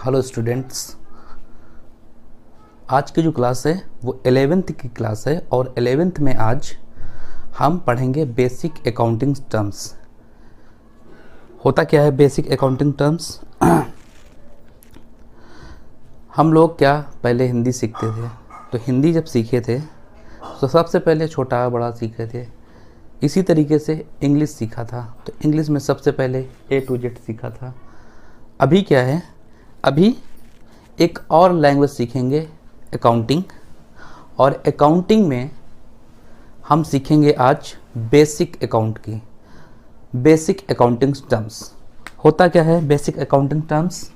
Hello students, आज की जो क्लास है वो 11th की क्लास है और 11th में आज हम पढ़ेंगे बेसिक अकाउंटिंग टर्म्स। होता क्या है बेसिक अकाउंटिंग टर्म्स? हम लोग क्या पहले हिंदी सीखते थे, तो हिंदी जब सीखे थे तो सबसे पहले छोटा बड़ा सीखे थे। इसी तरीके से इंग्लिश सीखा था, तो इंग्लिश में सबसे पहले A to Z सीखा था। अभी क्या है, अभी एक और लैंग्वेज सीखेंगे अकाउंटिंग, और अकाउंटिंग में हम सीखेंगे आज बेसिक अकाउंट की बेसिक अकाउंटिंग टर्म्स। होता क्या है बेसिक अकाउंटिंग टर्म्स?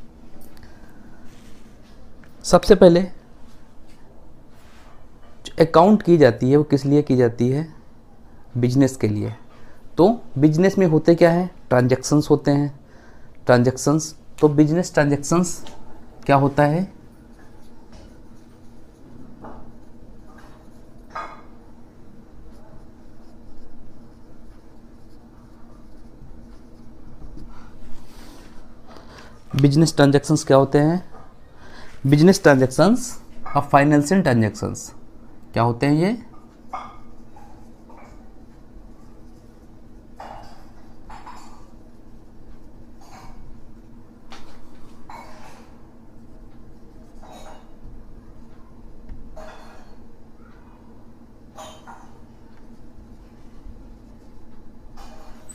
सबसे पहले जो अकाउंट की जाती है वो किस लिए की जाती है? बिजनेस के लिए। तो बिजनेस में होते क्या है? ट्रांजैक्शंस होते हैं। ट्रांजैक्शंस, तो बिजनेस ट्रांजैक्शंस क्या होता है? बिजनेस ट्रांजैक्शंस क्या होते हैं? बिजनेस ट्रांजैक्शंस और फाइनेंशियल ट्रांजैक्शंस क्या होते हैं? ये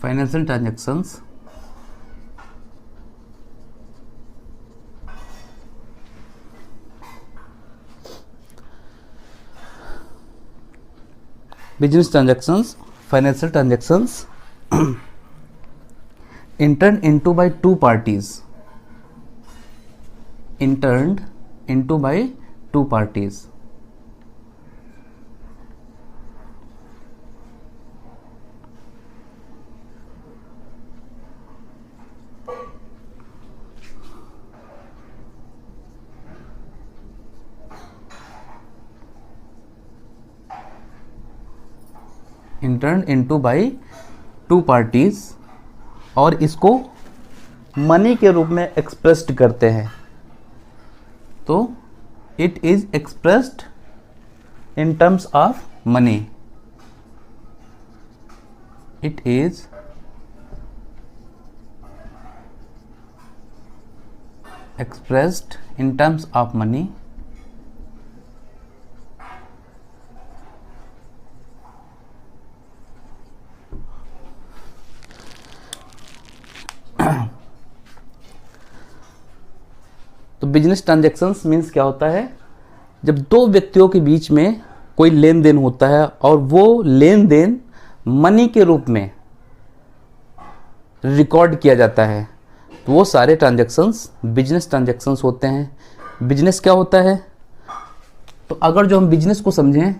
financial transactions business transactions, financial transactions entered into by two parties, entered into by two parties, entered into by two parties, और इसको मनी के रूप में एक्सप्रेस्ड करते हैं। तो it is expressed in terms of money. It is expressed in terms of money तो business transactions means क्या होता है? जब दो व्यक्तियों के बीच में कोई लेन देन होता है और वो लेन देन मनी के रूप में रिकॉर्ड किया जाता है, तो वो सारे ट्रांजैक्शंस बिजनेस ट्रांजैक्शंस होते हैं। बिजनेस क्या होता है? तो अगर जो हम बिजनेस को समझें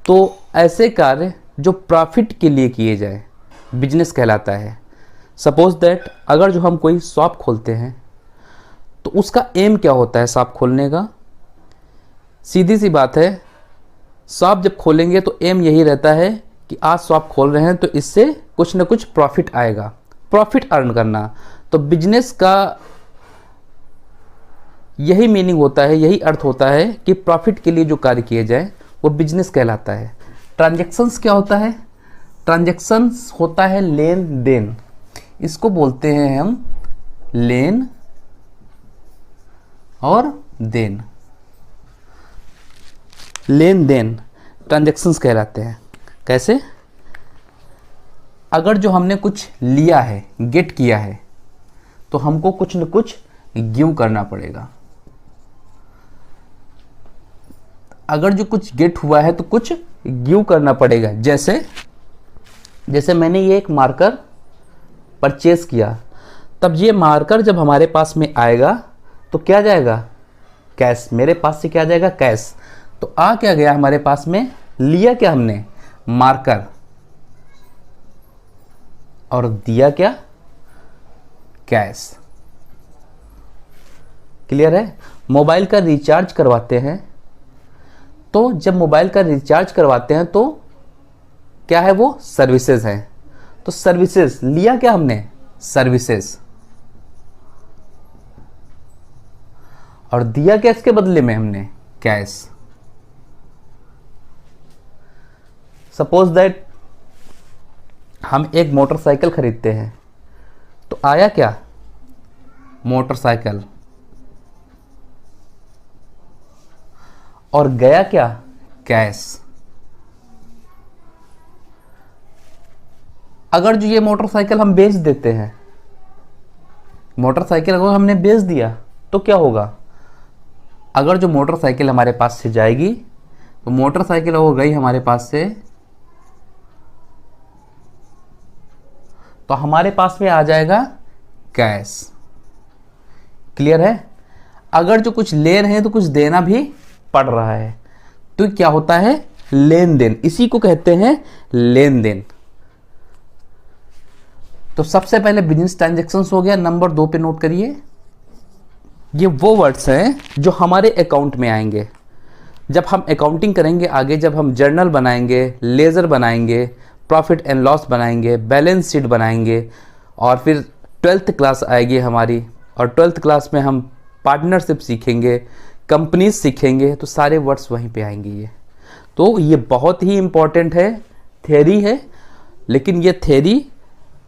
तो ऐसे कार्य जो प्रॉफिट के लिए किए जाए बिजनेस कहलाता है। सपोज दैट अगर जो हम कोई शॉप खोलते हैं तो उसका एम क्या होता है शॉप खोलने का? सीधी सी बात है, शॉप जब खोलेंगे तो एम यही रहता है कि आज शॉप खोल रहे हैं तो इससे कुछ ना कुछ प्रॉफिट आएगा, प्रॉफिट अर्न करना। तो बिजनेस का यही मीनिंग होता है, यही अर्थ होता है कि प्रॉफिट के लिए जो कार्य किए जाए वो बिजनेस कहलाता है। ट्रांजैक्शंस क्या होता है? ट्रांजैक्शंस होता है लेन देन, इसको बोलते हैं हम लेन और देन। लेन देन ट्रांजैक्शंस कहलाते हैं। कैसे? अगर जो हमने कुछ लिया है, गेट किया है, तो हमको कुछ न कुछ गिव करना पड़ेगा। अगर जो कुछ गेट हुआ है तो कुछ गिव करना पड़ेगा। जैसे मैंने ये एक मार्कर परचेज किया, तब ये मार्कर जब हमारे पास में आएगा तो क्या जाएगा? कैश। मेरे पास से क्या जाएगा? कैश। तो आ क्या गया हमारे पास में? लिया क्या हमने? मार्कर। और दिया क्या? कैश। क्लियर है? मोबाइल का रिचार्ज करवाते हैं, तो जब मोबाइल का रिचार्ज करवाते हैं तो क्या है? वो सर्विसेज है। तो सर्विसेज लिया क्या हमने? सर्विसेज। और दिया क्या इसके बदले में हमने? कैश। सपोज दैट हम एक मोटरसाइकिल खरीदते हैं, तो आया क्या? मोटरसाइकिल। और गया क्या? कैश। अगर जो ये मोटरसाइकिल हम बेच देते हैं, मोटरसाइकिल अगर हमने बेच दिया तो क्या होगा? अगर जो मोटरसाइकिल हमारे पास से जाएगी, तो मोटरसाइकिल हो गई हमारे पास से, तो हमारे पास में आ जाएगा कैश। क्लियर है? अगर जो कुछ ले रहे हैं तो कुछ देना भी पड़ रहा है, तो क्या होता है? लेन देन। इसी को कहते हैं लेन देन। तो सबसे पहले बिजनेस ट्रांजैक्शंस हो गया। नंबर 2 पे नोट करिए, ये वो वर्ड्स हैं जो हमारे अकाउंट में आएंगे जब हम अकाउंटिंग करेंगे आगे, जब हम जर्नल बनाएंगे, लेजर बनाएंगे, प्रॉफिट एंड लॉस बनाएंगे, बैलेंस शीट बनाएंगे, और फिर 12th क्लास आएगी हमारी, और 12th क्लास में हम पार्टनरशिप सीखेंगे, कंपनीज सीखेंगे, तो सारे वर्ड्स वहीं पे आएंगे। ये तो ये बहुत ही इम्पॉर्टेंट है, थ्योरी है, लेकिन ये थ्योरी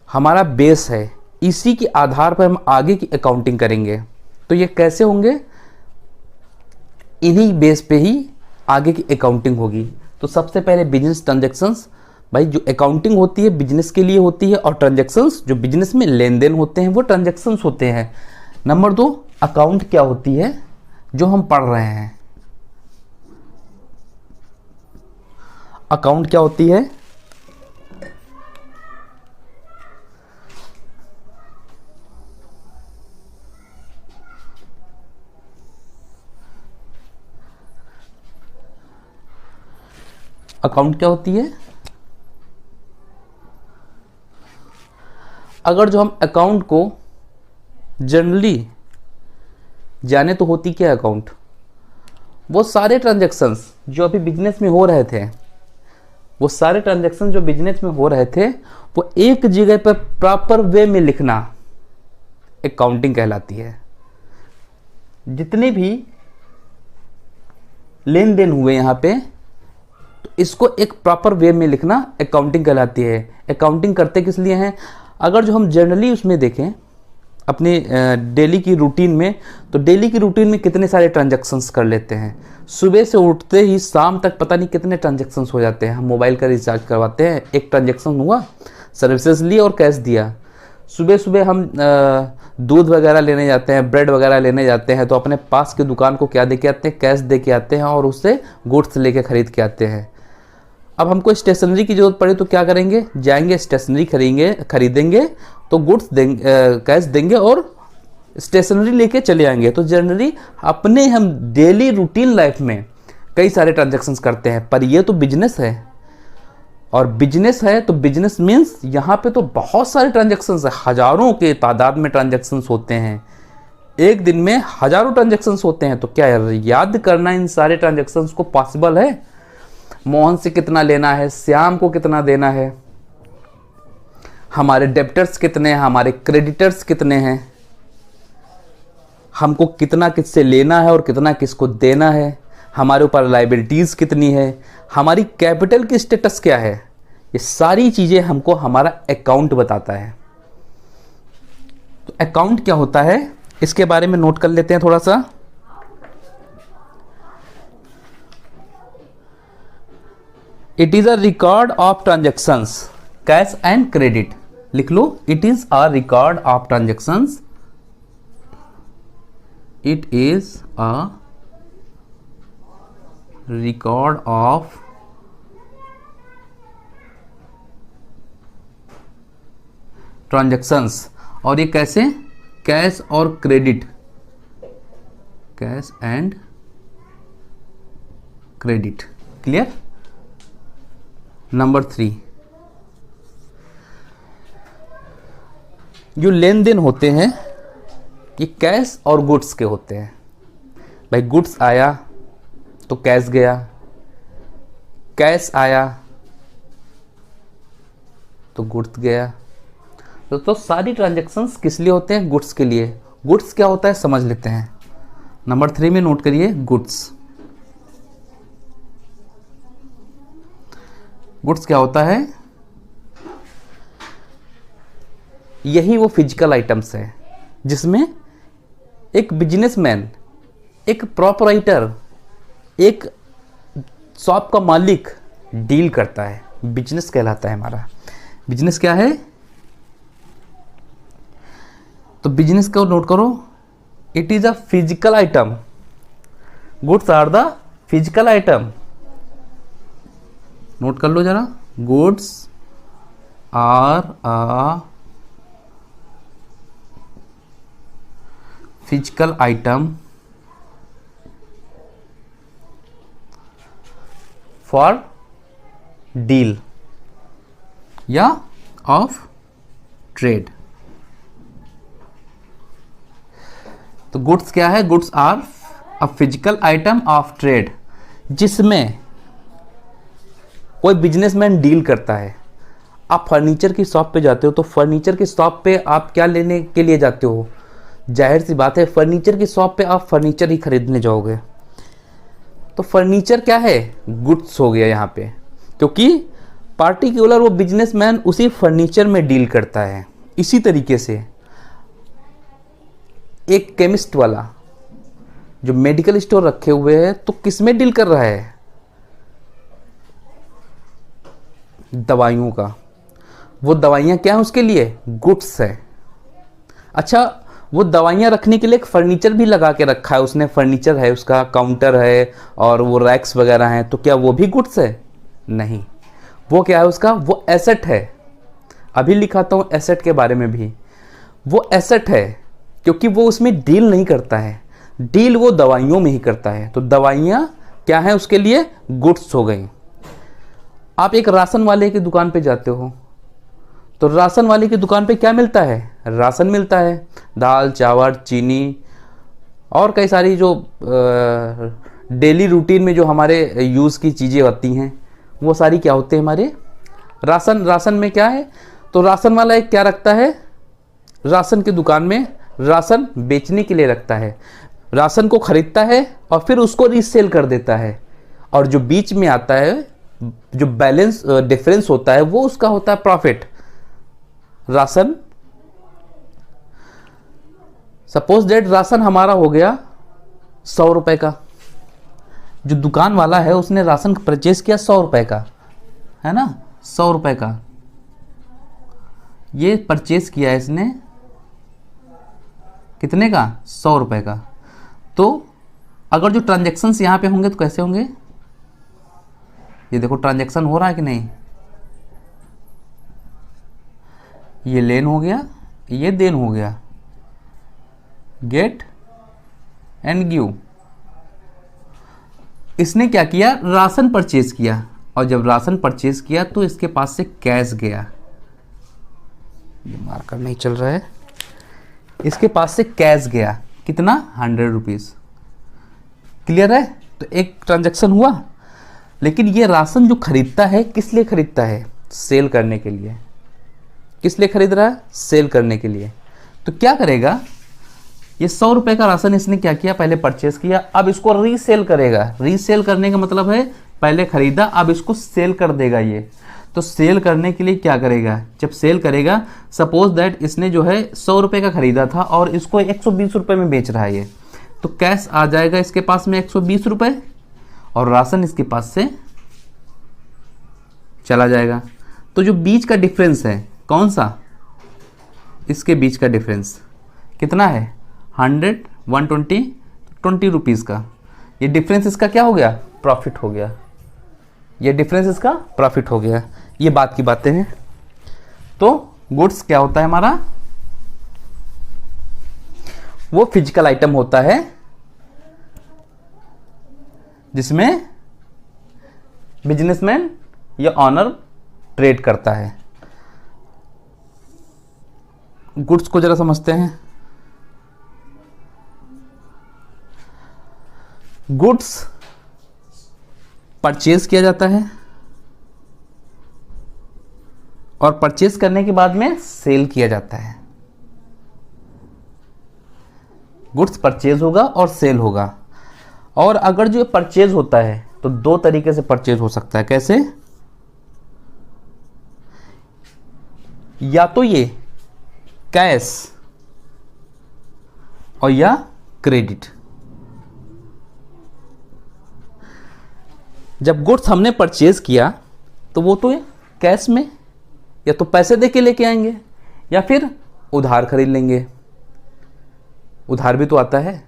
हमारा बेस है। इसी के आधार पर हम आगे की अकाउंटिंग करेंगे। तो ये कैसे होंगे? इन्हीं बेस पे ही आगे की अकाउंटिंग होगी। तो सबसे पहले बिजनेस ट्रांजैक्शंस, भाई जो अकाउंटिंग होती है बिजनेस के लिए होती है, और ट्रांजैक्शंस जो बिजनेस में लेन देन होते हैं वो ट्रांजैक्शंस होते हैं। नंबर 2, अकाउंट क्या होती है जो हम पढ़ रहे हैं? अकाउंट क्या होती है? अकाउंट क्या होती है? अगर जो हम अकाउंट को जनरली जाने, तो होती क्या अकाउंट? वो सारे ट्रांजैक्शंस जो अभी बिजनेस में हो रहे थे, वो सारे ट्रांजैक्शन जो बिजनेस में हो रहे थे, वो एक जगह पर प्रॉपर वे में लिखना अकाउंटिंग कहलाती है। जितने भी लेन देन हुए यहाँ पे, तो इसको एक प्रॉपर वे में लिखना अकाउंटिंग कहलाती है। अकाउंटिंग करते किस लिए हैं? अगर जो हम जनरली उसमें देखें अपने डेली की रूटीन में, तो डेली की रूटीन में कितने सारे ट्रांजैक्शंस कर लेते हैं। सुबह से उठते ही शाम तक पता नहीं कितने ट्रांजैक्शंस हो जाते हैं। हम मोबाइल का रिचार्ज करवाते हैं, एक ट्रांजैक्शन हुआ, सर्विसेज ली और कैश दिया। सुबह सुबह हम दूध वगैरह लेने जाते हैं, ब्रेड वगैरह लेने जाते हैं, तो अपने पास की दुकान को क्या दे के आते हैं? कैश दे के आते हैं, और उससे गुड्स लेके खरीद के आते हैं। अब हमको स्टेशनरी की जरूरत पड़े तो क्या करेंगे? जाएंगे स्टेशनरी खरीदेंगे, तो गुड्स देंगे, कैश देंगे और स्टेशनरी लेके चले आएंगे। तो जनरली अपने हम डेली रूटीन लाइफ में कई सारे ट्रांजैक्शंस करते हैं, पर ये तो बिजनेस है, और बिजनेस है तो बिजनेस मीन्स यहाँ पे तो बहुत सारे ट्रांजैक्शंस है, हजारों के तादाद में ट्रांजैक्शंस होते हैं। एक दिन में हजारों ट्रांजैक्शंस होते हैं, तो क्या याद करना इन सारे ट्रांजैक्शंस को पॉसिबल है? मोहन से कितना लेना है, श्याम को कितना देना है, हमारे डेब्टर्स कितने हैं, हमारे क्रेडिटर्स कितने हैं, हमको कितना किससे लेना है और कितना किसको देना है, हमारे ऊपर लायबिलिटीज़ कितनी है, हमारी कैपिटल की स्टेटस क्या है, ये सारी चीज़ें हमको हमारा अकाउंट बताता है। तो अकाउंट क्या होता है इसके बारे में नोट कर लेते हैं थोड़ा सा। It is a record of transactions, cash and credit. लिख लो, it is a record of transactions, it is a record of transactions. और ये कैसे? कैश और credit, cash and credit. Clear? Number 3, जो लेन देन होते हैं ये कैश और गुड्स के होते हैं। भाई गुड्स आया तो कैश गया, कैश आया तो गुड्स गया। तो सारी ट्रांजैक्शंस किस लिए होते हैं? गुड्स के लिए। गुड्स क्या होता है समझ लेते हैं। नंबर 3 में नोट करिए गुड्स। गुड्स क्या होता है? यही वो फिजिकल आइटम्स है जिसमें एक बिजनेसमैन, एक प्रोपराइटर, एक शॉप का मालिक डील करता है। बिजनेस कहलाता है हमारा। बिजनेस क्या है? तो बिजनेस को नोट करो, it is a physical item. Goods are the physical item. Note कर लो जरा, goods are a physical item for deal या ऑफ ट्रेड। तो गुड्स क्या है? Goods are a physical item of trade, जिसमें कोई बिजनेसमैन डील करता है। आप फर्नीचर की शॉप पे जाते हो तो फर्नीचर की शॉप पे आप क्या लेने के लिए जाते हो? जाहिर सी बात है, फर्नीचर की शॉप पे आप फर्नीचर ही खरीदने जाओगे। तो फर्नीचर क्या है? गुड्स हो गया यहाँ पे, क्योंकि पार्टिकुलर वो बिजनेसमैन उसी फर्नीचर में डील करता है। इसी तरीके से एक केमिस्ट वाला जो मेडिकल स्टोर रखे हुए है, तो किस में डील कर रहा है? दवाइयों का। वो दवाइयाँ क्या है उसके लिए? गुड्स है। अच्छा, वो दवाइयाँ रखने के लिए एक फर्नीचर भी लगा के रखा है उसने। फर्नीचर है, उसका काउंटर है और वो रैक्स वगैरह हैं, तो क्या वो भी गुड्स है? नहीं। वो क्या है उसका? वो एसेट है। अभी लिखाता हूँ एसेट के बारे में भी। वो एसेट है क्योंकि वो उसमें डील नहीं करता है। डील वो दवाइयों में ही करता है। तो दवाइयाँ क्या है उसके लिए? गुड्स हो गई। आप एक राशन वाले की दुकान पे जाते हो तो राशन वाले की दुकान पे क्या मिलता है? राशन मिलता है। दाल, चावल, चीनी और कई सारी जो डेली रूटीन में जो हमारे यूज़ की चीज़ें होती हैं, वो सारी क्या होते हैं? हमारे राशन। राशन में क्या है? तो राशन वाला एक क्या रखता है? राशन की दुकान में राशन बेचने के लिए रखता है। राशन को खरीदता है और फिर उसको रीसेल कर देता है। और जो बीच में आता है, जो बैलेंस डिफरेंस होता है, वो उसका होता है profit. Ration, suppose that ration हमारा हो गया 100 रुपए का। जो दुकान वाला है उसने राशन परचेज किया 100 रुपए का, है ना? 100 रुपए का ये परचेज किया है इसने। कितने का? 100 रुपए का। तो अगर जो ट्रांजैक्शंस यहाँ पे होंगे तो कैसे होंगे? ये देखो ट्रांजैक्शन हो रहा है कि नहीं? ये लेन हो गया, ये देन हो गया। Get and give. इसने क्या किया? राशन परचेज किया, और जब राशन परचेज किया तो इसके पास से कैश गया। ये मार्कर नहीं चल रहा है। इसके पास से कैश गया। कितना? 100 रुपीज़। क्लियर है? तो एक ट्रांजैक्शन हुआ। लेकिन ये राशन जो खरीदता है, किस लिए खरीदता है? सेल करने के लिए। किस लिए खरीद रहा है? सेल करने के लिए। तो क्या करेगा? ये 100 रुपए का राशन इसने क्या किया? पहले परचेस किया, अब इसको रीसेल करेगा। रीसेल करने का मतलब है पहले खरीदा, अब इसको सेल कर देगा ये। तो सेल करने के लिए क्या करेगा? जब सेल करेगा, सपोज दैट इसने जो है 100 रुपए का खरीदा था और इसको 120 रुपए में बेच रहा है ये, तो कैश आ जाएगा इसके पास में 120 रुपए और राशन इसके पास से चला जाएगा। तो जो बीच का डिफरेंस है, कौन सा? इसके बीच का डिफरेंस कितना है? 100, 120, 20 रुपीज़ का। ये डिफरेंस इसका क्या हो गया? प्रॉफिट हो गया। ये डिफरेंस इसका प्रॉफिट हो गया। ये बात की बातें हैं। तो गुड्स क्या होता है हमारा? वो फिजिकल आइटम होता है जिसमें बिजनेसमैन या ऑनर ट्रेड करता है। गुड्स को जरा समझते हैं। गुड्स परचेज किया जाता है और परचेज करने के बाद में सेल किया जाता है। गुड्स परचेज होगा और सेल होगा। और अगर जो परचेज होता है तो दो तरीके से परचेज हो सकता है। कैसे? या तो ये कैश और या क्रेडिट। जब गुड्स हमने परचेज किया तो वो तो कैश में या तो पैसे दे के लेके आएंगे या फिर उधार खरीद लेंगे। उधार भी तो आता है,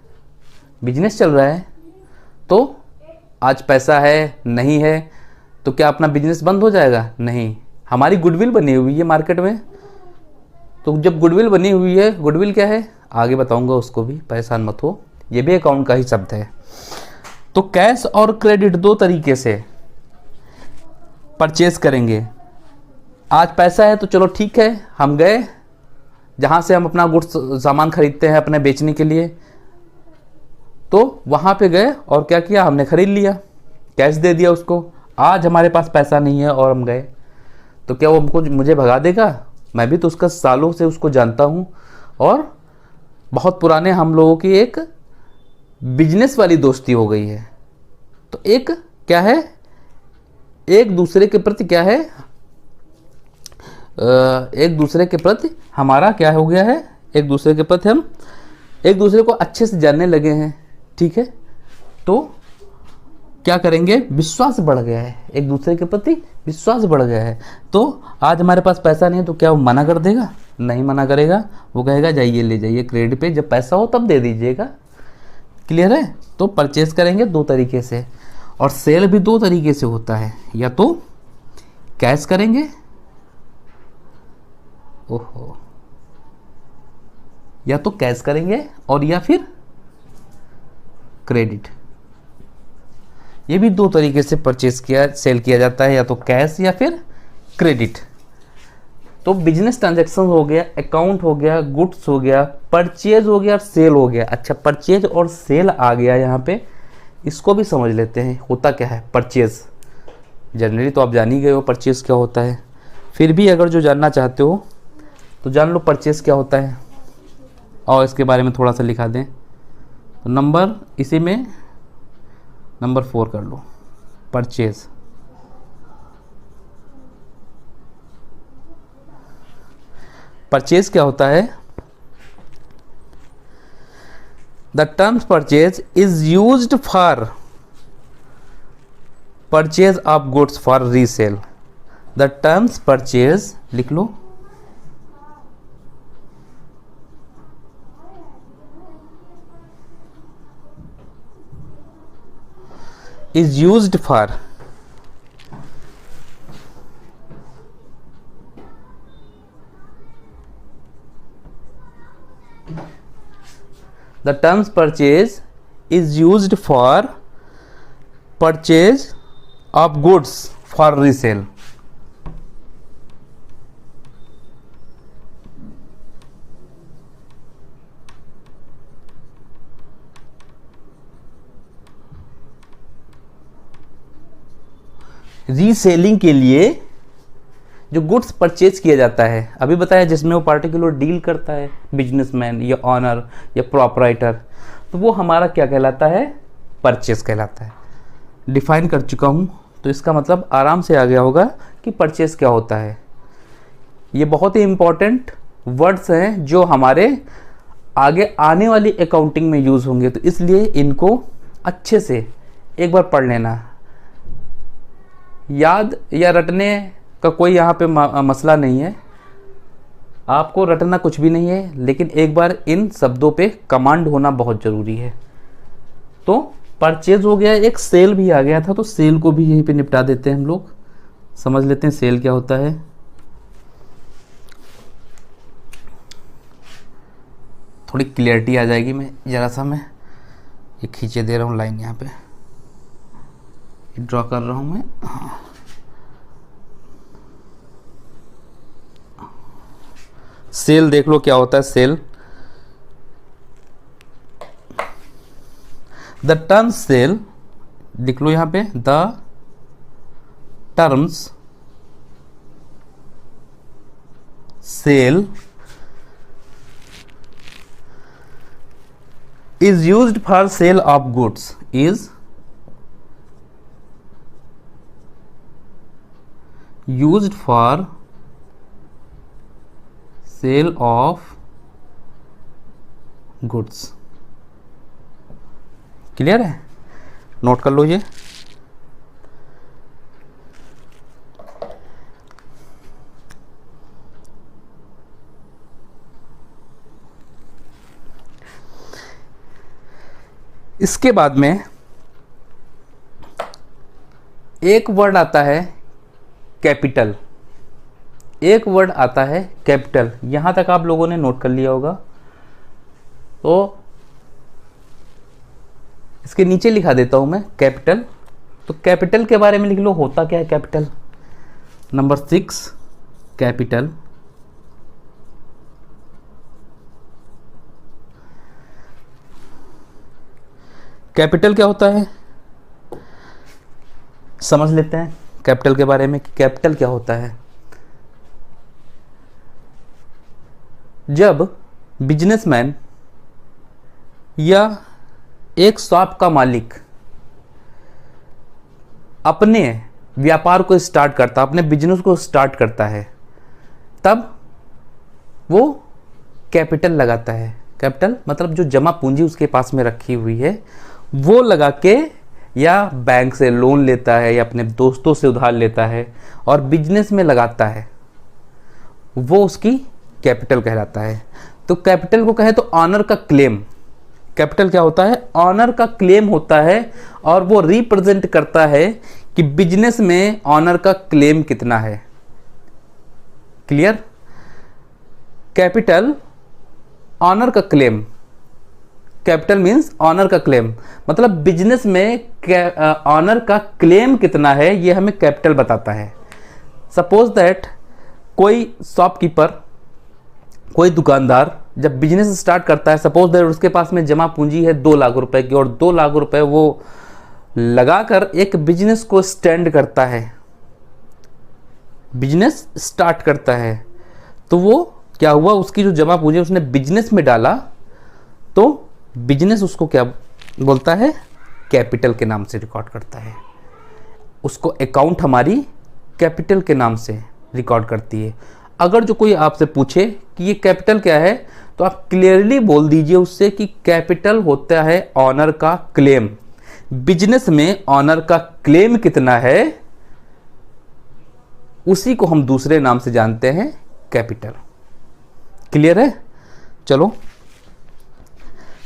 बिजनेस चल रहा है तो आज पैसा है नहीं है तो क्या अपना बिजनेस बंद हो जाएगा? नहीं, हमारी गुडविल बनी हुई है मार्केट में। तो जब गुडविल बनी हुई है, गुडविल क्या है आगे बताऊंगा उसको भी, परेशान मत हो, ये भी अकाउंट का ही शब्द है। तो कैश और क्रेडिट दो तरीके से परचेज करेंगे। आज पैसा है तो चलो ठीक है, हम गए जहाँ से हम अपना गुड्स सामान खरीदते हैं अपने बेचने के लिए, तो वहाँ पे गए और क्या किया, हमने खरीद लिया, कैश दे दिया उसको। आज हमारे पास पैसा नहीं है और हम गए तो क्या वो मुझे भगा देगा? मैं भी तो उसका सालों से उसको जानता हूँ और बहुत पुराने हम लोगों की एक बिजनेस वाली दोस्ती हो गई है। तो एक क्या है, एक दूसरे के प्रति क्या है, एक दूसरे के प्रति हमारा क्या हो गया है, एक दूसरे के प्रति हम एक दूसरे को अच्छे से जानने लगे हैं। ठीक है, तो क्या करेंगे, विश्वास बढ़ गया है, एक दूसरे के प्रति विश्वास बढ़ गया है। तो आज हमारे पास पैसा नहीं है तो क्या वो मना कर देगा? नहीं मना करेगा, वो कहेगा जाइए ले जाइए क्रेडिट पे, जब पैसा हो तब दे दीजिएगा। क्लियर है? तो परचेज करेंगे दो तरीके से और सेल भी दो तरीके से होता है, या तो कैश करेंगे, ओहो, या तो कैश करेंगे और या फिर क्रेडिट। ये भी दो तरीके से परचेज किया सेल किया जाता है, या तो कैश या फिर क्रेडिट। तो बिजनेस ट्रांजैक्शन हो गया, अकाउंट हो गया, गुड्स हो गया, परचेज हो गया और सेल हो गया। अच्छा, परचेज और सेल आ गया यहाँ पे, इसको भी समझ लेते हैं होता क्या है परचेज। जनरली तो आप जान ही गए हो परचेज क्या होता है, फिर भी अगर जो जानना चाहते हो तो जान लो परचेज क्या होता है और इसके बारे में थोड़ा सा लिखा दें। तो नंबर इसी में नंबर 4 कर लो, परचेज। परचेज क्या होता है? The terms purchase is used for purchase of goods for resale. The terms purchase लिख लो, is used for the terms purchase is used for purchase of goods for resale। Reselling के लिए जो goods purchase किया जाता है, अभी बताया जिसमें वो पार्टिकुलर डील करता है, बिजनेसमैन या ऑनर या प्रॉपराइटर, तो वो हमारा क्या कहलाता है? परचेज कहलाता है। डिफाइन कर चुका हूँ तो इसका मतलब आराम से आ गया होगा कि परचेज क्या होता है। ये बहुत ही इम्पॉर्टेंट वर्ड्स हैं जो हमारे आगे आने वाली अकाउंटिंग में यूज़ होंगे, तो इसलिए इनको अच्छे से एक बार पढ़ लेना। याद या रटने का कोई यहाँ पे मसला नहीं है, आपको रटना कुछ भी नहीं है, लेकिन एक बार इन शब्दों पे कमांड होना बहुत ज़रूरी है। तो परचेज हो गया, एक सेल भी आ गया था, तो सेल को भी यहीं पे निपटा देते हैं हम लोग। समझ लेते हैं सेल क्या होता है। थोड़ी क्लियरिटी आ जाएगी। मैं ज़रा सा मैं ये खींचे दे रहा हूँ लाइन, यहाँ पे ड्रॉ कर रहा हूँ मैं। सेल देख लो क्या होता है सेल। द टर्म्स सेल लिख लो यहाँ पे, the terms sale is used for sale of goods, is used for sale of goods. Clear है, नोट कर लो ये। इसके बाद में एक वर्ड आता है कैपिटल, एक वर्ड आता है कैपिटल। यहां तक आप लोगों ने नोट कर लिया होगा। तो इसके नीचे लिखा देता हूं मैं कैपिटल। तो कैपिटल के बारे में लिख लो, होता क्या है कैपिटल। नंबर 6 कैपिटल कैपिटल क्या होता है, समझ लेते हैं कैपिटल के बारे में कि कैपिटल क्या होता है। जब बिजनेसमैन या एक शॉप का मालिक अपने व्यापार को स्टार्ट करता, अपने बिजनेस को स्टार्ट करता है, तब वो कैपिटल लगाता है। कैपिटल मतलब जो जमा पूंजी उसके पास में रखी हुई है वो लगा के, या बैंक से लोन लेता है या अपने दोस्तों से उधार लेता है और बिजनेस में लगाता है, वो उसकी कैपिटल कहलाता है। तो कैपिटल को कहे तो ऑनर का क्लेम। कैपिटल क्या होता है, ऑनर का क्लेम होता है और वो रिप्रेजेंट करता है कि बिजनेस में ऑनर का क्लेम कितना है। क्लियर, कैपिटल ऑनर का क्लेम, कैपिटल मींस ऑनर का क्लेम, मतलब बिजनेस में ऑनर का क्लेम कितना है ये हमें कैपिटल बताता है। सपोज दैट कोई शॉपकीपर, कोई दुकानदार जब बिजनेस स्टार्ट करता है, सपोज दैट उसके पास में जमा पूंजी है 2 लाख रुपए की और 2 लाख रुपए वो लगाकर एक बिजनेस को स्टैंड करता है, बिजनेस स्टार्ट करता है। तो वो क्या हुआ, उसकी जो जमा पूंजी उसने बिजनेस में डाला, तो बिजनेस उसको क्या बोलता है, कैपिटल के नाम से रिकॉर्ड करता है। उसको अकाउंट हमारी कैपिटल के नाम से रिकॉर्ड करती है। अगर जो कोई आपसे पूछे कि ये कैपिटल क्या है, तो आप क्लियरली बोल दीजिए उससे कि कैपिटल होता है ऑनर का क्लेम। बिजनेस में ऑनर का क्लेम कितना है उसी को हम दूसरे नाम से जानते हैं कैपिटल। क्लियर है, चलो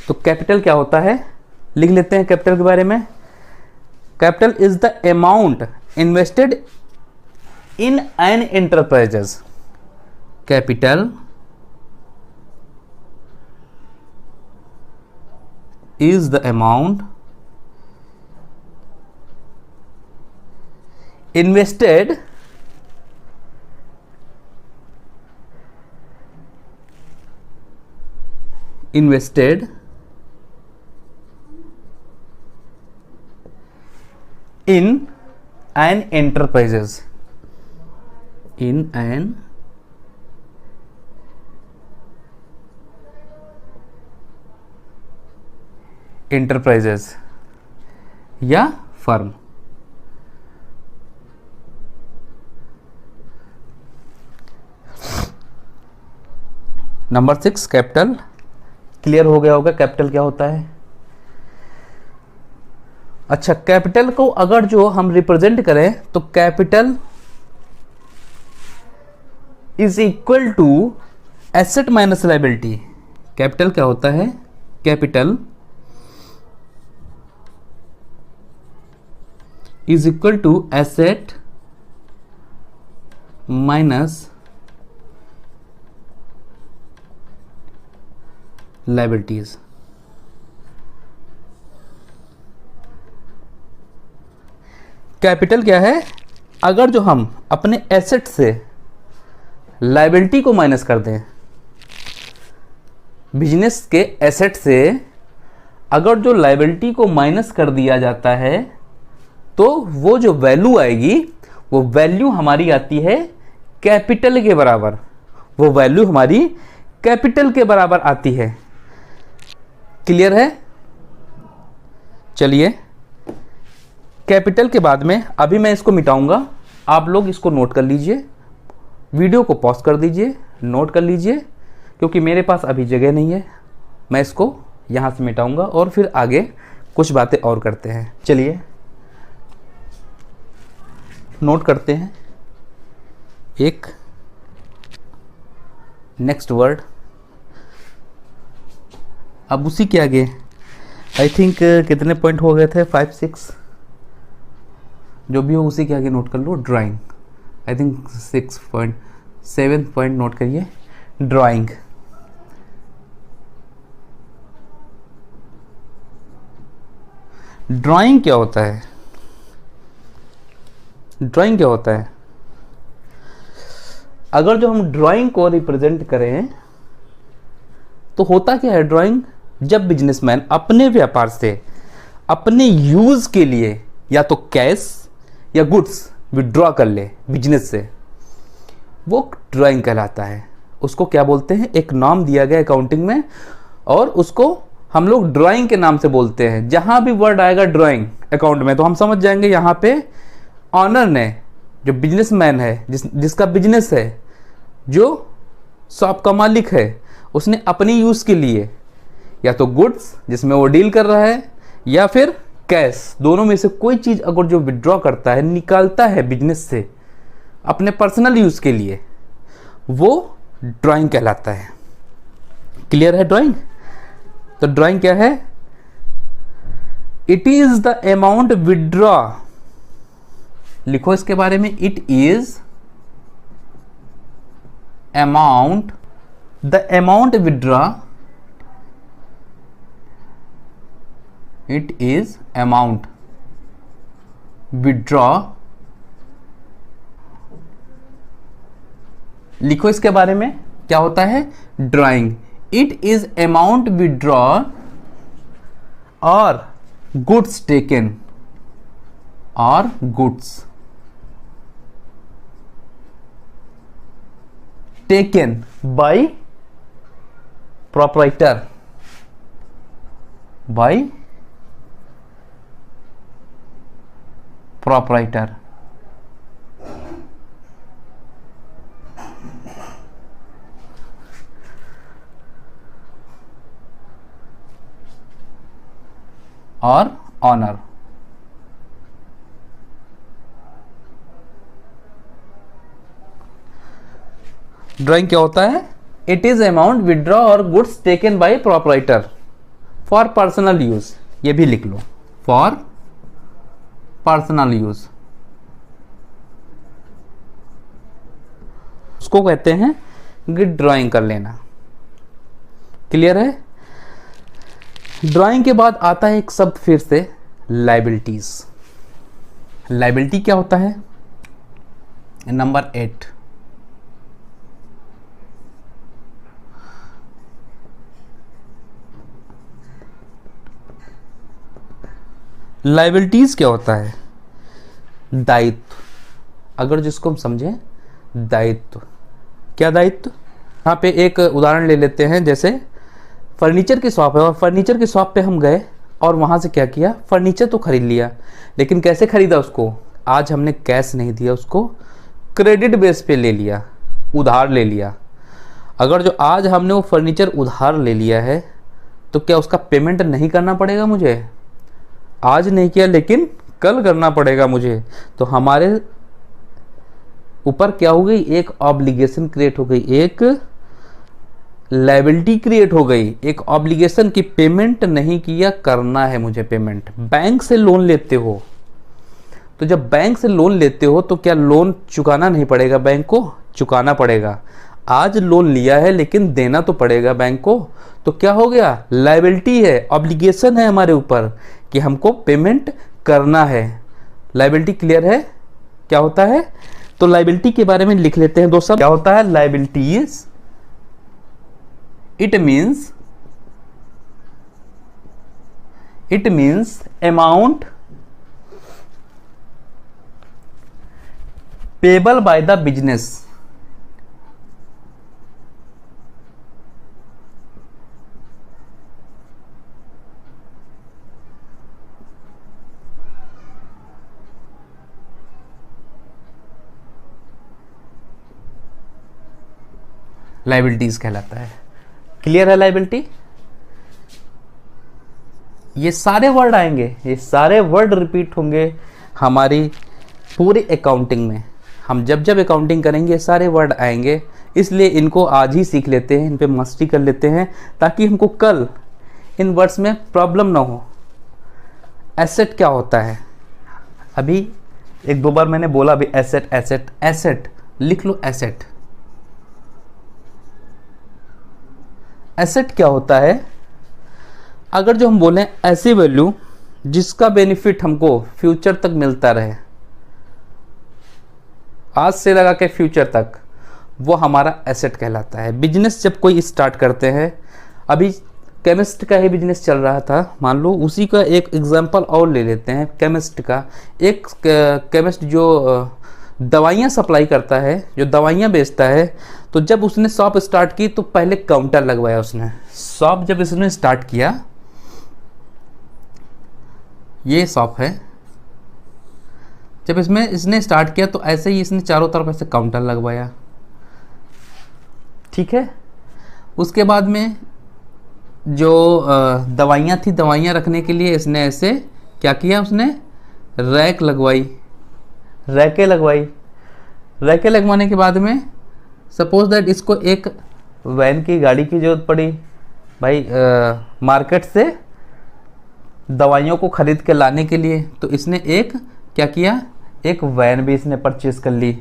तो कैपिटल क्या होता है लिख लेते हैं कैपिटल के बारे में। Capital is the amount invested in an enterprises. Capital is the amount invested in an enterprises, in an enterprises या फर्म। नंबर 6 कैपिटल क्लियर हो गया होगा, कैपिटल क्या होता है। अच्छा, कैपिटल को अगर जो हम रिप्रेजेंट करें तो capital is equal to asset minus liability. Capital क्या होता है, capital is equal to asset minus liabilities. Capital क्या है, अगर जो हम अपने एसेट से लायबिलिटी को माइनस कर दें, बिजनेस के एसेट से अगर जो लायबिलिटी को माइनस कर दिया जाता है तो वो जो वैल्यू आएगी वो वैल्यू हमारी आती है कैपिटल के बराबर। वो वैल्यू हमारी कैपिटल के बराबर आती है। क्लियर है? चलिए, कैपिटल के बाद में अभी मैं इसको मिटाऊंगा, आप लोग इसको नोट कर लीजिए, वीडियो को पॉज कर दीजिए, नोट कर लीजिए, क्योंकि मेरे पास अभी जगह नहीं है। मैं इसको यहाँ से मिटाऊंगा और फिर आगे कुछ बातें और करते हैं। चलिए नोट करते हैं एक नेक्स्ट वर्ड। अब उसी के आगे आई थिंक कितने पॉइंट हो गए थे, 5 6, जो भी हो उसी के आगे नोट कर लो, drawing. I think 6 point 7 point note करिए, ड्राइंग। ड्राइंग क्या होता है? ड्राइंग क्या होता है? अगर जो हम ड्राइंग को रिप्रेजेंट करें तो होता क्या है ड्राइंग? जब बिजनेसमैन अपने व्यापार से अपने यूज के लिए या तो कैश या गुड्स विड्रॉ कर ले बिजनेस से, वो ड्राइंग कहलाता है। उसको क्या बोलते हैं? एक नाम दिया गया अकाउंटिंग में और उसको हम लोग ड्राइंग के नाम से बोलते हैं। जहां भी वर्ड आएगा ड्राइंग अकाउंट में तो हम समझ जाएंगे यहां पे ऑनर ने, जो बिजनेसमैन है, जिसका बिजनेस है, जो शॉप का मालिक है, उसने अपनी यूज के लिए या तो गुड्स जिसमें वो डील कर रहा है या फिर कैश, दोनों में से कोई चीज अगर जो विड्रॉ करता है, निकालता है बिजनेस से अपने पर्सनल यूज के लिए, वो ड्राइंग कहलाता है। क्लियर है ड्राइंग? तो ड्राइंग क्या है? It is the amount withdraw, लिखो इसके बारे में, it is amount, the amount withdraw, it is amount withdraw, लिखो इसके बारे में क्या होता है drawing. It is amount withdraw और गुड्स टेकन, और goods taken by proprietor, by proprietor. और ऑनर। ड्राइंग क्या होता है? इट इज अमाउंट विड्रॉ और goods taken by proprietor for personal use, ये भी लिख लो, फॉर पर्सनल यूज। उसको कहते हैं कि ड्राइंग कर लेना। क्लियर है? ड्राइंग के बाद आता है एक शब्द फिर से, लायबिलिटीज। लायबिलिटी क्या होता है? नंबर 8, लायबिलिटीज क्या होता है? दायित्व। अगर जिसको हम समझें दायित्व, क्या दायित्व? यहाँ पे एक उदाहरण ले लेते हैं, जैसे फर्नीचर की शॉप है और फर्नीचर की शॉप पे हम गए और वहाँ से क्या किया, फर्नीचर तो खरीद लिया, लेकिन कैसे खरीदा उसको? आज हमने कैश नहीं दिया उसको, क्रेडिट बेस पे ले लिया, उधार ले लिया। अगर जो आज हमने वो फर्नीचर उधार ले लिया है तो क्या उसका पेमेंट नहीं करना पड़ेगा मुझे? आज नहीं किया लेकिन कल करना पड़ेगा मुझे। तो हमारे ऊपर क्या हो गई? एक ऑब्लिगेशन क्रिएट हो गई, एक लायबिलिटी क्रिएट हो गई, एक ऑब्लिगेशन की पेमेंट नहीं किया, करना है मुझे पेमेंट। बैंक से लोन लेते हो तो जब बैंक से लोन लेते हो तो क्या लोन चुकाना नहीं पड़ेगा? बैंक को चुकाना पड़ेगा। आज लोन लिया है लेकिन देना तो पड़ेगा बैंक को, तो क्या हो गया? लायबिलिटी है, ऑब्लिगेशन है हमारे ऊपर कि हमको पेमेंट करना है। लायबिलिटी क्लियर है क्या होता है? तो लायबिलिटी के बारे में लिख लेते हैं दो शब्द। क्या होता है liabilities? It means amount payable by the business liabilities कहलाता है। क्लियर है लाइबिलिटी? ये सारे वर्ड आएंगे, ये सारे वर्ड रिपीट होंगे हमारी पूरी अकाउंटिंग में। हम जब जब अकाउंटिंग करेंगे ये सारे वर्ड आएंगे, इसलिए इनको आज ही सीख लेते हैं, इन पे मस्ती कर लेते हैं ताकि हमको कल इन वर्ड्स में प्रॉब्लम ना हो। एसेट क्या होता है? अभी एक दो बार मैंने बोला अभी एसेट एसेट एसेट, लिख लो एसेट। एसेट क्या होता है? अगर जो हम बोलें ऐसी वैल्यू जिसका बेनिफिट हमको फ्यूचर तक मिलता रहे, आज से लगा के फ्यूचर तक, वो हमारा एसेट कहलाता है। बिजनेस जब कोई स्टार्ट करते हैं, अभी केमिस्ट का ही बिजनेस चल रहा था, मान लो उसी का एक एग्जांपल और ले लेते हैं केमिस्ट का। एक केमिस्ट जो दवाइयाँ सप्लाई करता है, जो दवाइयाँ बेचता है, तो जब उसने शॉप स्टार्ट की तो पहले काउंटर लगवाया उसने। शॉप जब इसने स्टार्ट किया, ये शॉप है, जब इसने स्टार्ट किया तो ऐसे ही इसने चारों तरफ ऐसे काउंटर लगवाया, ठीक है। उसके बाद में जो दवाइयाँ थी, दवाइयाँ रखने के लिए इसने ऐसे क्या किया, उसने रैक लगवाई, रैकें लगवाई। रैकें लगवाने के बाद में सपोज दैट इसको एक वैन की गाड़ी की ज़रूरत पड़ी, भाई मार्केट से दवाइयों को ख़रीद के लाने के लिए, तो इसने एक क्या किया, एक वैन भी इसने परचेज़ कर ली।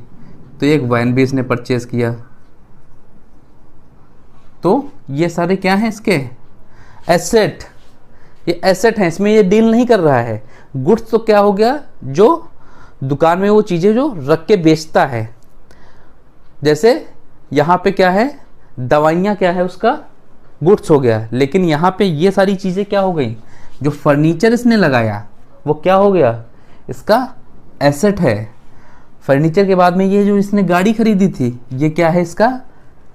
तो एक वैन भी इसने परचेज़ किया। तो ये सारे क्या हैं इसके एसेट, ये एसेट हैं, इसमें ये डील नहीं कर रहा है। गुड्स तो क्या हो गया, जो दुकान में वो चीज़ें जो रख के बेचता है, जैसे यहाँ पे क्या है, दवाइयाँ क्या है, उसका गुड्स हो गया। लेकिन यहाँ पे ये सारी चीज़ें क्या हो गई, जो फर्नीचर इसने लगाया वो क्या हो गया, इसका एसेट है। फर्नीचर के बाद में ये जो इसने गाड़ी खरीदी थी, ये क्या है, इसका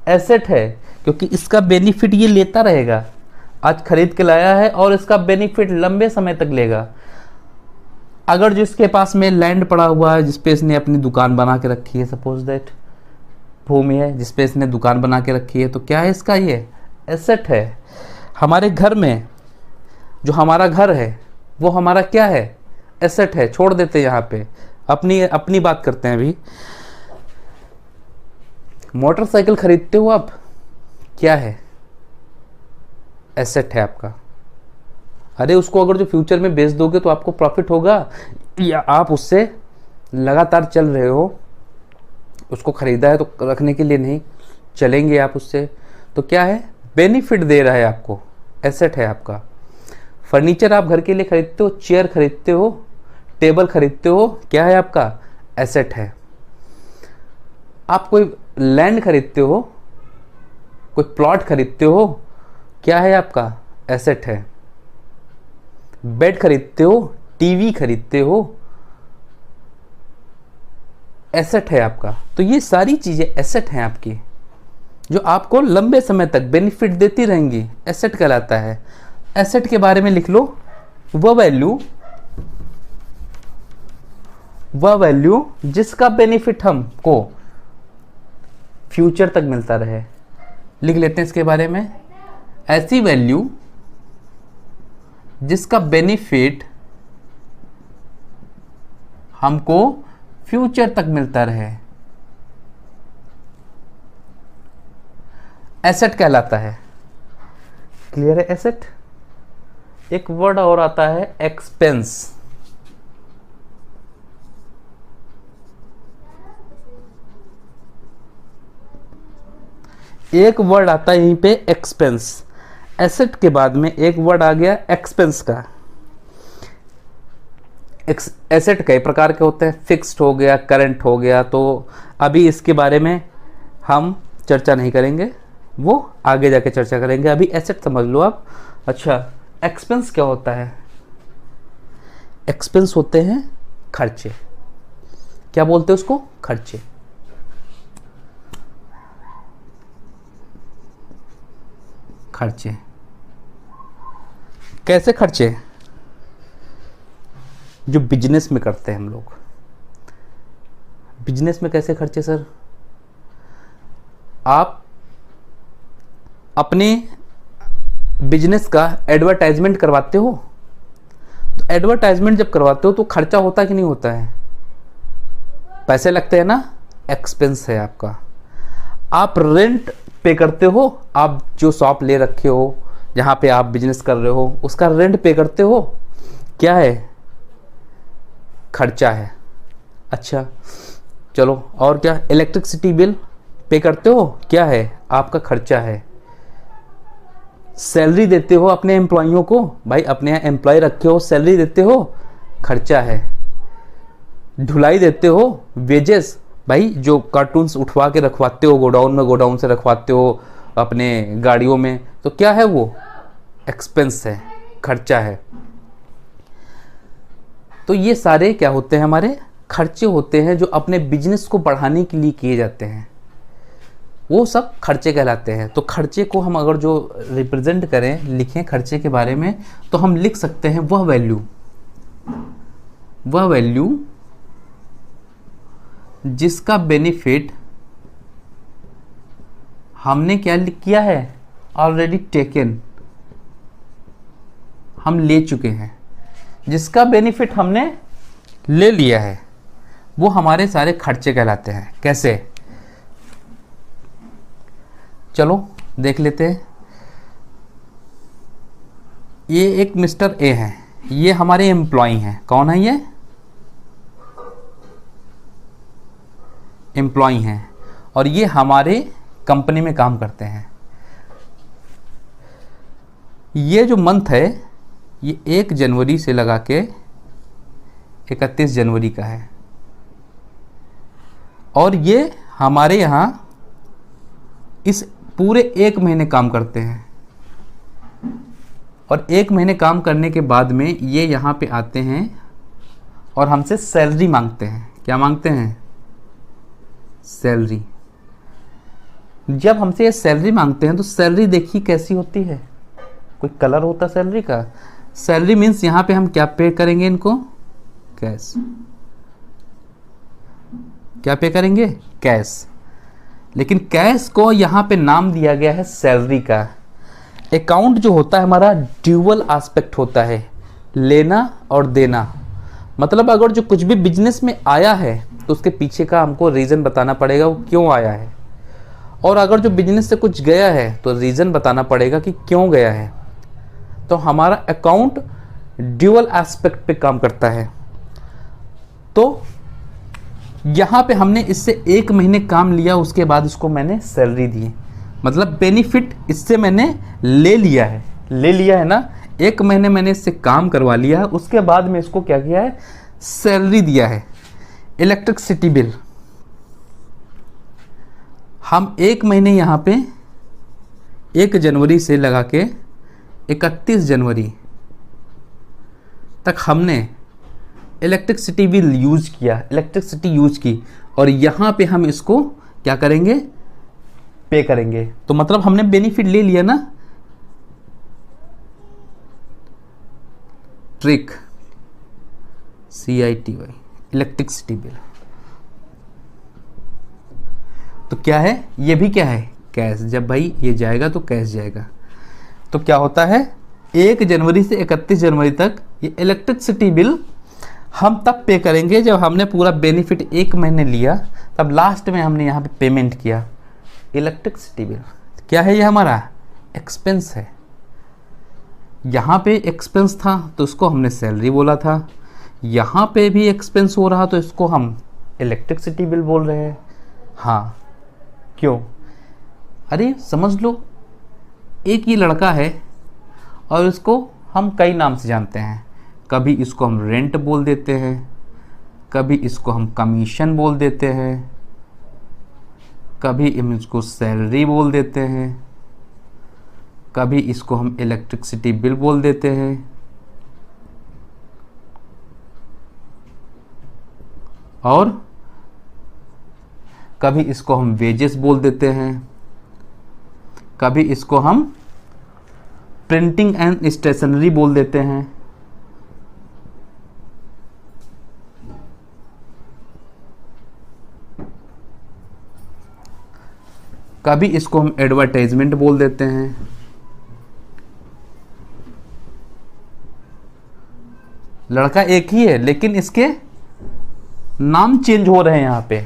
एसेट है, क्योंकि इसका बेनिफिट ये लेता रहेगा। आज खरीद के लाया है और इसका बेनिफिट लंबे समय तक लेगा। अगर जिसके पास में लैंड पड़ा हुआ है, जिसपे इसने अपनी दुकान बना के रखी है, सपोज दैट भूमि है जिसपे इसने दुकान बना के रखी है, तो क्या है इसका, ये एसेट है। हमारे घर में जो हमारा घर है वो हमारा क्या है, एसेट है। छोड़ देते हैं यहाँ पे, अपनी बात करते हैं। अभी मोटरसाइकिल खरीदते हो आप, क्या है, एसेट है आपका। अरे उसको अगर जो फ्यूचर में बेच दोगे तो आपको प्रॉफिट होगा, या आप उससे लगातार चल रहे हो, उसको खरीदा है तो रखने के लिए नहीं, चलेंगे आप उससे, तो क्या है, बेनिफिट दे रहा है आपको, एसेट है आपका। फर्नीचर आप घर के लिए खरीदते हो, चेयर खरीदते हो, टेबल खरीदते हो, क्या है आपका, एसेट है। आप कोई लैंड खरीदते हो, कोई प्लॉट खरीदते हो, क्या है आपका, एसेट है। बेड खरीदते हो, टीवी खरीदते हो, एसेट है आपका। तो ये सारी चीज़ें एसेट हैं आपकी, जो आपको लंबे समय तक बेनिफिट देती रहेंगी, एसेट कहलाता है। एसेट के बारे में लिख लो, वह वैल्यू जिसका बेनिफिट हमको फ्यूचर तक मिलता रहे। लिख लेते हैं इसके बारे में, ऐसी वैल्यू जिसका बेनिफिट हमको फ्यूचर तक मिलता रहे, एसेट कहलाता है। क्लियर है एसेट? एक वर्ड और आता है एक्सपेंस। एक वर्ड आता है यहीं पे एक्सपेंस। एसेट के बाद में एक वर्ड आ गया एक्सपेंस का। एसेट कई प्रकार के होते हैं, फिक्स्ड हो गया, करंट हो गया, तो अभी इसके बारे में हम चर्चा नहीं करेंगे, वो आगे जाके चर्चा करेंगे। अभी एसेट समझ लो आप। अच्छा, एक्सपेंस क्या होता है? एक्सपेंस होते हैं खर्चे। क्या बोलते हैं उसको? खर्चे। खर्चे कैसे खर्चे? जो बिजनेस में करते हैं हम लोग। बिजनेस में कैसे खर्चे सर? आप अपने बिजनेस का एडवर्टाइजमेंट करवाते हो, तो एडवर्टाइजमेंट जब करवाते हो तो खर्चा होता कि नहीं होता है? पैसे लगते हैं ना, एक्सपेंस है आपका। आप रेंट पे करते हो, आप जो शॉप ले रखे हो जहाँ पे आप बिजनेस कर रहे हो उसका रेंट पे करते हो, क्या है? खर्चा है। अच्छा चलो, और क्या? इलेक्ट्रिसिटी बिल पे करते हो, क्या है? आपका खर्चा है। सैलरी देते हो अपने एम्प्लॉइयों को, भाई अपने यहाँ एम्प्लॉय रखे हो, सैलरी देते हो, खर्चा है। ढुलाई देते हो, वेजेस, भाई जो कार्टून्स उठवा के रखवाते हो गोडाउन में, गोडाउन से रखवाते हो अपने गाड़ियों में, तो क्या है वो? एक्सपेंस है, खर्चा है। तो ये सारे क्या होते हैं? हमारे खर्चे होते हैं जो अपने बिजनेस को बढ़ाने के लिए किए जाते हैं, वो सब खर्चे कहलाते हैं। तो खर्चे को हम अगर जो रिप्रेजेंट करें, लिखें खर्चे के बारे में, तो हम लिख सकते हैं वह वैल्यू जिसका बेनिफिट हमने क्या किया है? ऑलरेडी टेकन, हम ले चुके हैं। जिसका बेनिफिट हमने ले लिया है वो हमारे सारे खर्चे कहलाते हैं। कैसे? चलो देख लेते हैं। ये एक मिस्टर ए है, ये हमारे एम्प्लॉय हैं। कौन है ये? एम्प्लॉय हैं, और ये हमारे कंपनी में काम करते हैं। ये जो मंथ है ये 1 जनवरी से लगा के 31 जनवरी का है, और ये हमारे यहाँ इस पूरे 1 महीने काम करते हैं, और 1 महीने काम करने के बाद में ये यहाँ पे आते हैं और हमसे सैलरी मांगते हैं। क्या मांगते हैं? सैलरी। जब हमसे ये सैलरी मांगते हैं तो सैलरी देखिए कैसी होती है, कोई कलर होता है सैलरी का? सैलरी मीन्स यहाँ पे हम क्या पे करेंगे इनको? कैश। क्या पे करेंगे? कैश। लेकिन कैश को यहाँ पे नाम दिया गया है सैलरी का। अकाउंट जो होता है हमारा ड्यूअल एस्पेक्ट होता है, लेना और देना। मतलब अगर जो कुछ भी बिजनेस में आया है तो उसके पीछे का हमको रीज़न बताना पड़ेगा वो क्यों आया है, और अगर जो बिजनेस से कुछ गया है तो रीज़न बताना पड़ेगा कि क्यों गया है। तो हमारा अकाउंट ड्यूअल एस्पेक्ट पे काम करता है। तो यहाँ पे हमने इससे 1 महीने काम लिया, उसके बाद इसको मैंने सैलरी दी, मतलब बेनिफिट इससे मैंने ले लिया है ना। 1 महीने मैंने इससे काम करवा लिया है, उसके बाद में इसको क्या किया है? सैलरी दिया है। इलेक्ट्रिसिटी बिल हम 1 महीने यहाँ पे 1 जनवरी से लगा के 31 जनवरी तक हमने इलेक्ट्रिसिटी बिल यूज किया, इलेक्ट्रिसिटी यूज की, और यहाँ पे हम इसको क्या करेंगे? पे करेंगे। तो मतलब हमने बेनिफिट ले लिया ना। Trick, CITY, electricity bill. तो क्या है? ये भी क्या है? कैश। जब भाई ये जाएगा तो कैश जाएगा। तो क्या होता है? 1 जनवरी से 31 जनवरी तक ये इलेक्ट्रिसिटी बिल हम तब पे करेंगे जब हमने पूरा बेनिफिट 1 महीने लिया, तब लास्ट में हमने यहाँ पे पेमेंट किया। इलेक्ट्रिसिटी बिल क्या है? ये हमारा एक्सपेंस है। यहाँ पे एक्सपेंस था तो इसको हमने सैलरी बोला था, यहाँ पे भी एक्सपेंस हो रहा तो इसको हम इलेक्ट्रिसिटी बिल बोल रहे हैं। हाँ, क्यों? अरे समझ लो, एक ही लड़का है और इसको हम कई नाम से जानते हैं। कभी इसको हम रेंट बोल देते हैं, कभी इसको हम कमीशन बोल देते हैं, कभी हम इसको सैलरी बोल देते हैं, कभी इसको हम इलेक्ट्रिसिटी बिल बोल देते हैं, और कभी इसको हम वेजेस बोल देते हैं, कभी इसको हम प्रिंटिंग एंड स्टेशनरी बोल देते हैं। कभी इसको हम एडवर्टाइजमेंट बोल देते हैं, लड़का एक ही है लेकिन इसके नाम चेंज हो रहे हैं यहाँ पे।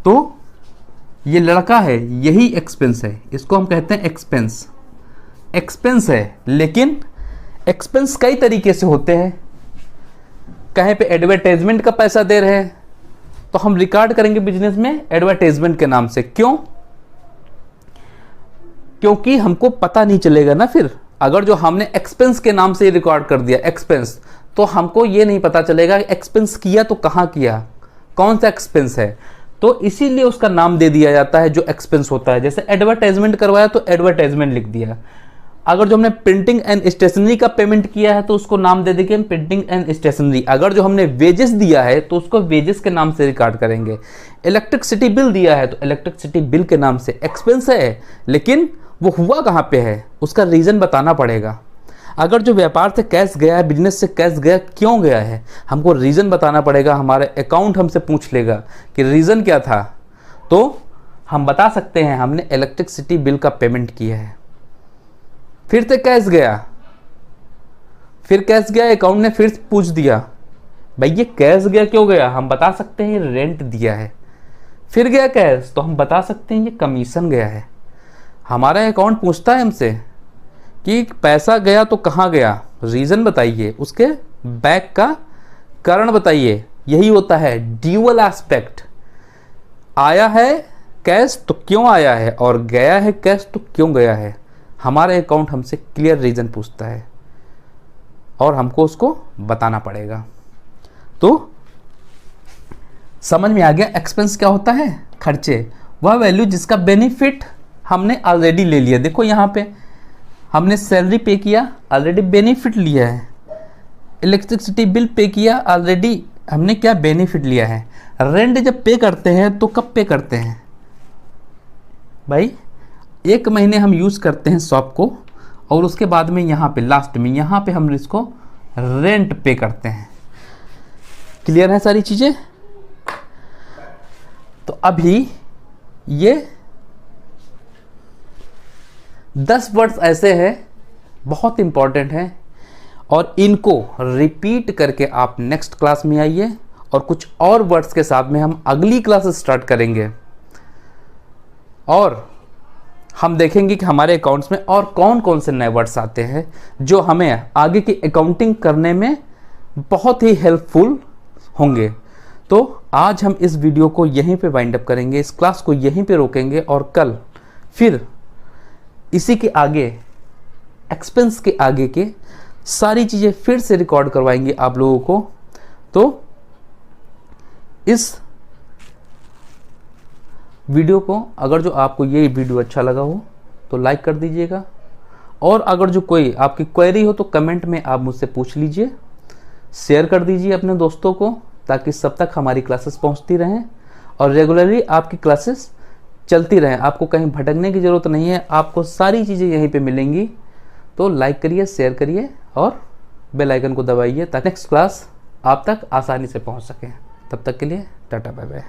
तो ये लड़का है, यही एक्सपेंस है, इसको हम कहते हैं एक्सपेंस। एक्सपेंस है लेकिन एक्सपेंस कई तरीके से होते हैं। कहीं पे एडवर्टाइजमेंट का पैसा दे रहे हैं तो हम रिकॉर्ड करेंगे बिजनेस में एडवर्टाइजमेंट के नाम से। क्यों? क्योंकि हमको पता नहीं चलेगा ना फिर, अगर जो हमने एक्सपेंस के नाम से रिकॉर्ड कर दिया एक्सपेंस, तो हमको ये नहीं पता चलेगा एक्सपेंस किया तो कहाँ किया, कौन सा एक्सपेंस है। तो इसीलिए उसका नाम दे दिया जाता है जो एक्सपेंस होता है। जैसे एडवर्टाइजमेंट करवाया तो एडवर्टाइजमेंट लिख दिया। अगर जो हमने प्रिंटिंग एंड स्टेशनरी का पेमेंट किया है तो उसको नाम दे देंगे प्रिंटिंग एंड स्टेशनरी। अगर जो हमने वेजेस दिया है तो उसको वेजेस के नाम से रिकॉर्ड करेंगे। इलेक्ट्रिसिटी बिल दिया है तो इलेक्ट्रिसिटी बिल के नाम से। एक्सपेंस है लेकिन वो हुआ कहाँ पे है, उसका रीज़न बताना पड़ेगा। अगर जो व्यापार से कैश गया है, बिजनेस से कैश गया, क्यों गया है, हमको रीज़न बताना पड़ेगा। हमारे अकाउंट हमसे पूछ लेगा कि रीज़न क्या था, तो हम बता सकते हैं हमने इलेक्ट्रिसिटी बिल का पेमेंट किया है। फिर से कैश गया, फिर कैश गया, अकाउंट ने फिर पूछ दिया भाई ये कैश गया क्यों गया, हम बता सकते हैं ये रेंट दिया है। फिर गया कैश तो हम बता सकते हैं ये कमीशन गया है। हमारा अकाउंट पूछता है हमसे कि पैसा गया तो कहाँ गया, रीज़न बताइए, उसके बैक का कारण बताइए। यही होता है ड्यूअल एस्पेक्ट। आया है कैश तो क्यों आया है, और गया है कैश तो क्यों गया है। हमारा अकाउंट हमसे क्लियर रीज़न पूछता है और हमको उसको बताना पड़ेगा। तो समझ में आ गया एक्सपेंस क्या होता है, खर्चे, वह वैल्यू जिसका बेनिफिट हमने ऑलरेडी ले लिया। देखो यहाँ पे हमने सैलरी पे किया, ऑलरेडी बेनिफिट लिया है। इलेक्ट्रिसिटी बिल पे किया, ऑलरेडी हमने क्या बेनिफिट लिया है। रेंट जब पे करते हैं तो कब पे करते हैं भाई, 1 महीने हम यूज़ करते हैं शॉप को और उसके बाद में यहाँ पे लास्ट में यहाँ पे हम इसको रेंट पे करते हैं। क्लियर है सारी चीज़ें? तो अभी ये 10 वर्ड्स ऐसे हैं, बहुत इंपॉर्टेंट हैं, और इनको रिपीट करके आप नेक्स्ट क्लास में आइए और कुछ और वर्ड्स के साथ में हम अगली क्लास स्टार्ट करेंगे। और हम देखेंगे कि हमारे अकाउंट्स में और कौन कौन से नए वर्ड्स आते हैं जो हमें आगे की अकाउंटिंग करने में बहुत ही हेल्पफुल होंगे। तो आज हम इस वीडियो को यहीं पे वाइंड अप करेंगे, इस क्लास को यहीं पे रोकेंगे और कल फिर इसी के आगे, एक्सपेंस के आगे के सारी चीज़ें फिर से रिकॉर्ड करवाएंगे आप लोगों को। तो इस वीडियो को, अगर जो आपको ये वीडियो अच्छा लगा हो तो लाइक कर दीजिएगा, और अगर जो कोई आपकी क्वेरी हो तो कमेंट में आप मुझसे पूछ लीजिए। शेयर कर दीजिए अपने दोस्तों को ताकि सब तक हमारी क्लासेस पहुंचती रहें और रेगुलरली आपकी क्लासेस चलती रहें। आपको कहीं भटकने की ज़रूरत नहीं है, आपको सारी चीज़ें यहीं पे मिलेंगी। तो लाइक करिए, शेयर करिए और बेल आइकन को दबाइए ताकि नेक्स्ट क्लास आप तक आसानी से पहुंच सके। तब तक के लिए टाटा बाय बाय।